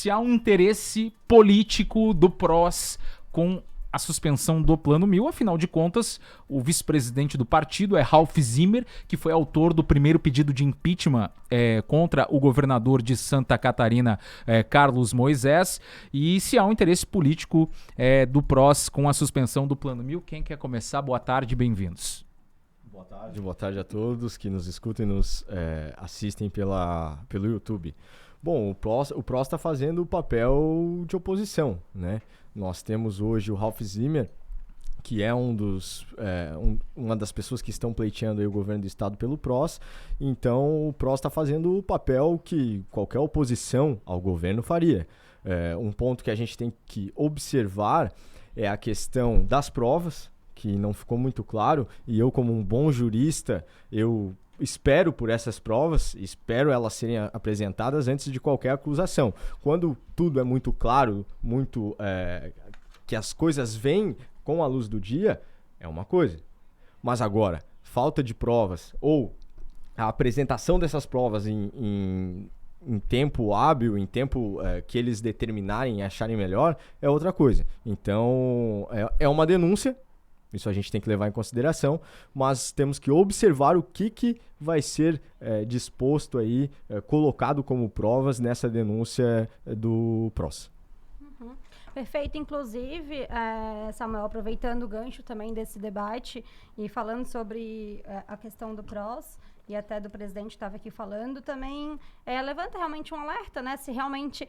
se há um interesse político do PROS com a suspensão do Plano 1000. Afinal de contas, o vice-presidente do partido é Ralph Zimmer, que foi autor do primeiro pedido de impeachment contra o governador de Santa Catarina, Carlos Moisés. E se há um interesse político do PROS com a suspensão do Plano 1000, quem quer começar? Boa tarde, bem-vindos. Boa tarde a todos que nos escutam e nos assistem pelo YouTube. Bom, o PROS está fazendo o papel de oposição, né? Nós temos hoje o Ralph Zimmer, que é uma das pessoas que estão pleiteando aí o governo do estado pelo PROS. Então, o PROS está fazendo o papel que qualquer oposição ao governo faria. Um ponto que a gente tem que observar é a questão das provas, que não ficou muito claro, e eu, como um bom jurista, eu espero por essas provas, espero elas serem apresentadas antes de qualquer acusação. Quando tudo é muito claro, que as coisas vêm com a luz do dia, é uma coisa. Mas agora, falta de provas ou a apresentação dessas provas em tempo hábil, em tempo que eles determinarem e acharem melhor, é outra coisa. Então, é uma denúncia. Isso a gente tem que levar em consideração, mas temos que observar o que vai ser disposto aí, colocado como provas nessa denúncia do PROS. Uhum. Perfeito. Inclusive, Samuel, aproveitando o gancho também desse debate e falando sobre a questão do PROS, e até do presidente estava aqui falando, também levanta realmente um alerta, né? Se realmente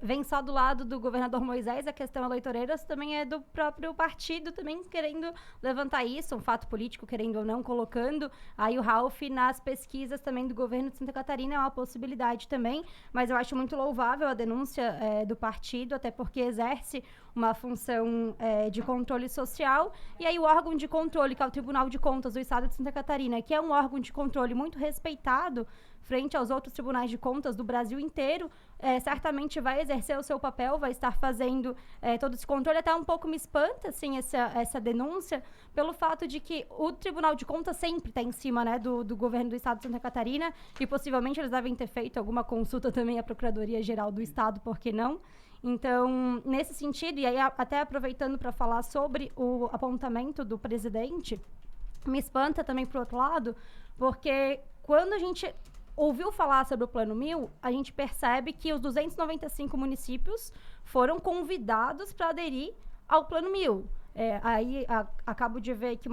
vem só do lado do governador Moisés, a questão eleitoreira também é do próprio partido também querendo levantar isso, um fato político, querendo ou não, colocando aí o Ralph nas pesquisas também do governo de Santa Catarina, é uma possibilidade também, mas eu acho muito louvável a denúncia do partido, até porque exerce uma função de controle social, e aí o órgão de controle, que é o Tribunal de Contas do Estado de Santa Catarina, que é um órgão de controle muito respeitado frente aos outros tribunais de contas do Brasil inteiro, certamente vai exercer o seu papel, vai estar fazendo todo esse controle. Até um pouco me espanta, assim, essa denúncia, pelo fato de que o Tribunal de Contas sempre está em cima, né, do governo do Estado de Santa Catarina, e possivelmente eles devem ter feito alguma consulta também à Procuradoria-Geral do Estado, por que não? Então, nesse sentido, e aí até aproveitando para falar sobre o apontamento do presidente, me espanta também, por outro lado, porque quando a gente ouviu falar sobre o Plano 1000, a gente percebe que os 295 municípios foram convidados para aderir ao Plano 1000. Acabo de ver aqui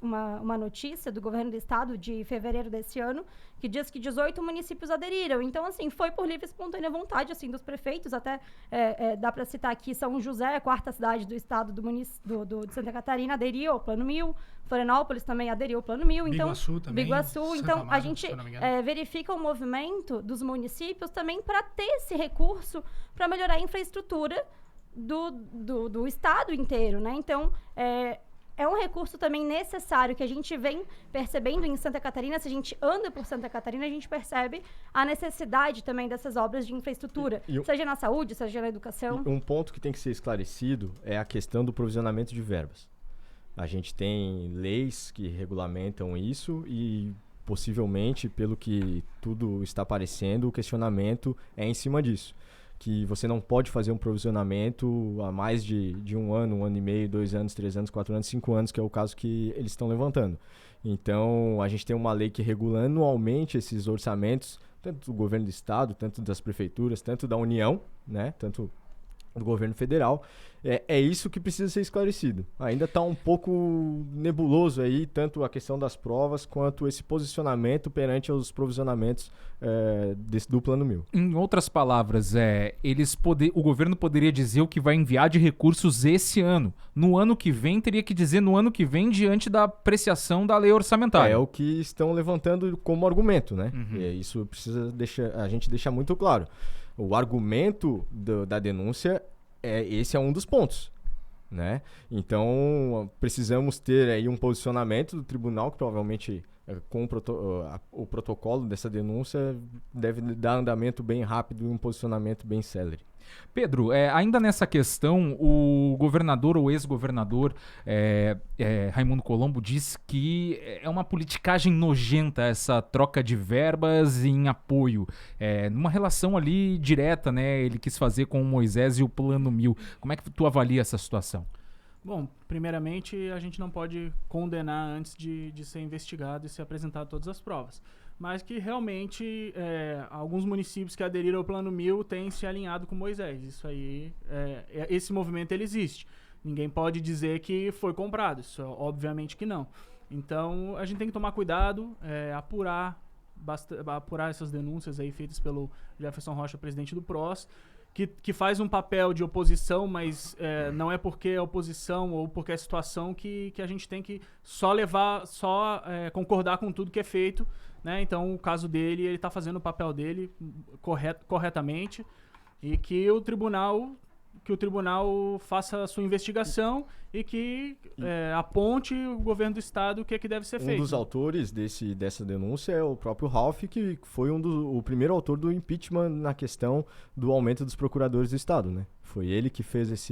uma notícia do governo do estado de fevereiro desse ano, que diz que 18 municípios aderiram. Então, assim, foi por livre e espontânea vontade, assim, dos prefeitos. Até dá para citar aqui São José, a quarta cidade do estado de Santa Catarina, aderiu ao Plano 1000. Florianópolis também aderiu ao Plano 1000. Então, Biguaçu também. Biguaçu. Então, a gente verifica o movimento dos municípios também para ter esse recurso para melhorar a infraestrutura do estado inteiro, né? Então, é um recurso também necessário que a gente vem percebendo em Santa Catarina. Se a gente anda por Santa Catarina, a gente percebe a necessidade também dessas obras de infraestrutura, seja na saúde, seja na educação. Um ponto que tem que ser esclarecido é a questão do provisionamento de verbas. A gente tem leis que regulamentam isso e, possivelmente, pelo que tudo está parecendo, o questionamento é em cima disso. Que você não pode fazer um provisionamento há mais de um ano e meio, 2 anos, 3 anos, 4 anos, 5 anos, que é o caso que eles estão levantando. Então, a gente tem uma lei que regula anualmente esses orçamentos, tanto do governo do estado, tanto das prefeituras, tanto da União, né, tanto do governo federal. É isso que precisa ser esclarecido. Ainda está um pouco nebuloso aí, tanto a questão das provas, quanto esse posicionamento perante os provisionamentos do Plano 1000. Em outras palavras, o governo poderia dizer o que vai enviar de recursos esse ano. No ano que vem, teria que dizer no ano que vem, diante da apreciação da lei orçamentária. É o que estão levantando como argumento, né? Uhum. E isso precisa a gente deixar muito claro. O argumento da denúncia esse é um dos pontos, né? Então, precisamos ter aí um posicionamento do tribunal, que provavelmente com o protocolo dessa denúncia deve dar andamento bem rápido e um posicionamento bem célere. Pedro, ainda nessa questão, o governador ou ex-governador Raimundo Colombo diz que é uma politicagem nojenta essa troca de verbas em apoio, numa relação ali direta, né? Ele quis fazer com o Moisés e o Plano 1000. Como é que tu avalia essa situação? Bom, primeiramente, a gente não pode condenar antes de ser investigado e ser apresentado todas as provas. Mas que realmente alguns municípios que aderiram ao Plano 1000 têm se alinhado com Moisés. Isso aí, esse movimento ele existe. Ninguém pode dizer que foi comprado, isso obviamente que não. Então, a gente tem que tomar cuidado, apurar essas denúncias aí feitas pelo Jefferson Rocha, presidente do PROS, que faz um papel de oposição, mas não é porque é oposição ou porque é situação que a gente tem que só concordar com tudo que é feito, né? Então, o caso dele, ele está fazendo o papel dele corretamente e que o tribunal faça a sua investigação e que aponte o governo do estado o que é que deve ser feito. Um dos autores dessa denúncia é o próprio Ralph, que foi o primeiro autor do impeachment na questão do aumento dos procuradores do estado, né? Foi ele que fez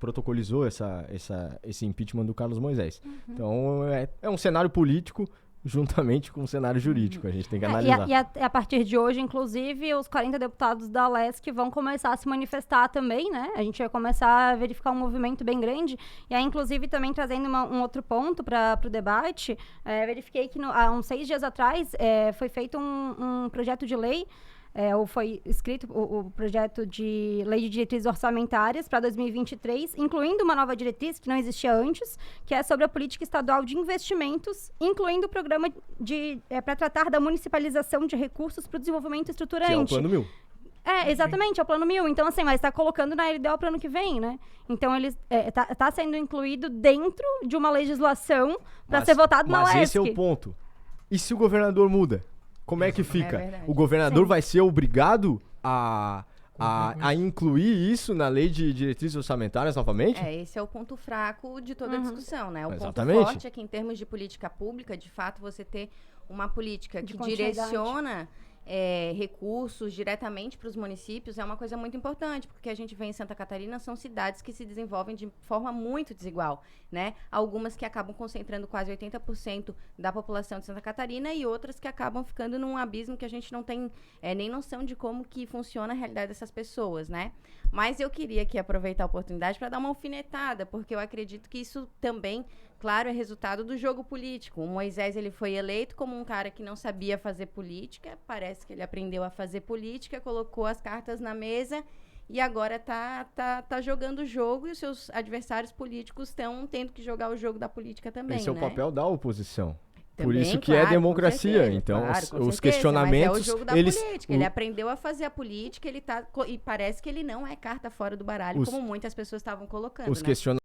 protocolizou esse impeachment do Carlos Moisés. Uhum. Então, é um cenário político juntamente com o cenário jurídico, a gente tem que analisar. E a partir de hoje, inclusive, os 40 deputados da LESC vão começar a se manifestar também, né? A gente vai começar a verificar um movimento bem grande. E aí, inclusive, também trazendo um outro ponto para o debate, verifiquei que há uns 6 dias atrás foi feito um projeto de lei, ou foi escrito o projeto de lei de diretrizes orçamentárias para 2023, incluindo uma nova diretriz que não existia antes, que é sobre a política estadual de investimentos, incluindo o programa para tratar da municipalização de recursos para o desenvolvimento estruturante. Que é o Plano 1000. Exatamente, é o Plano 1000. Então, assim, mas está colocando na LDO para o ano que vem, né? Então, ele está sendo incluído dentro de uma legislação para ser votado na LESC. Mas esse é o ponto. E se o governador muda? Como é que fica? O governador vai ser obrigado a incluir isso na lei de diretrizes orçamentárias novamente? Esse é o ponto fraco de toda a discussão, né? O Exatamente. Ponto forte é que, em termos de política pública, de fato, você ter uma política que direciona recursos diretamente para os municípios é uma coisa muito importante, porque a gente vê em Santa Catarina são cidades que se desenvolvem de forma muito desigual, né? Algumas que acabam concentrando quase 80% da população de Santa Catarina e outras que acabam ficando num abismo que a gente não tem nem noção de como que funciona a realidade dessas pessoas, né? Mas eu queria aqui aproveitar a oportunidade para dar uma alfinetada, porque eu acredito que isso também, claro, é resultado do jogo político. O Moisés, ele foi eleito como um cara que não sabia fazer política, parece que ele aprendeu a fazer política, colocou as cartas na mesa e agora tá jogando o jogo e os seus adversários políticos estão tendo que jogar o jogo da política também, Esse é o papel da oposição. Também, por isso que claro, é democracia. certeza, Então, claro, os questionamentos... Mas é o jogo da política. Ele aprendeu a fazer a política, e parece que ele não é carta fora do baralho, como muitas pessoas estavam colocando, Os né? questionamentos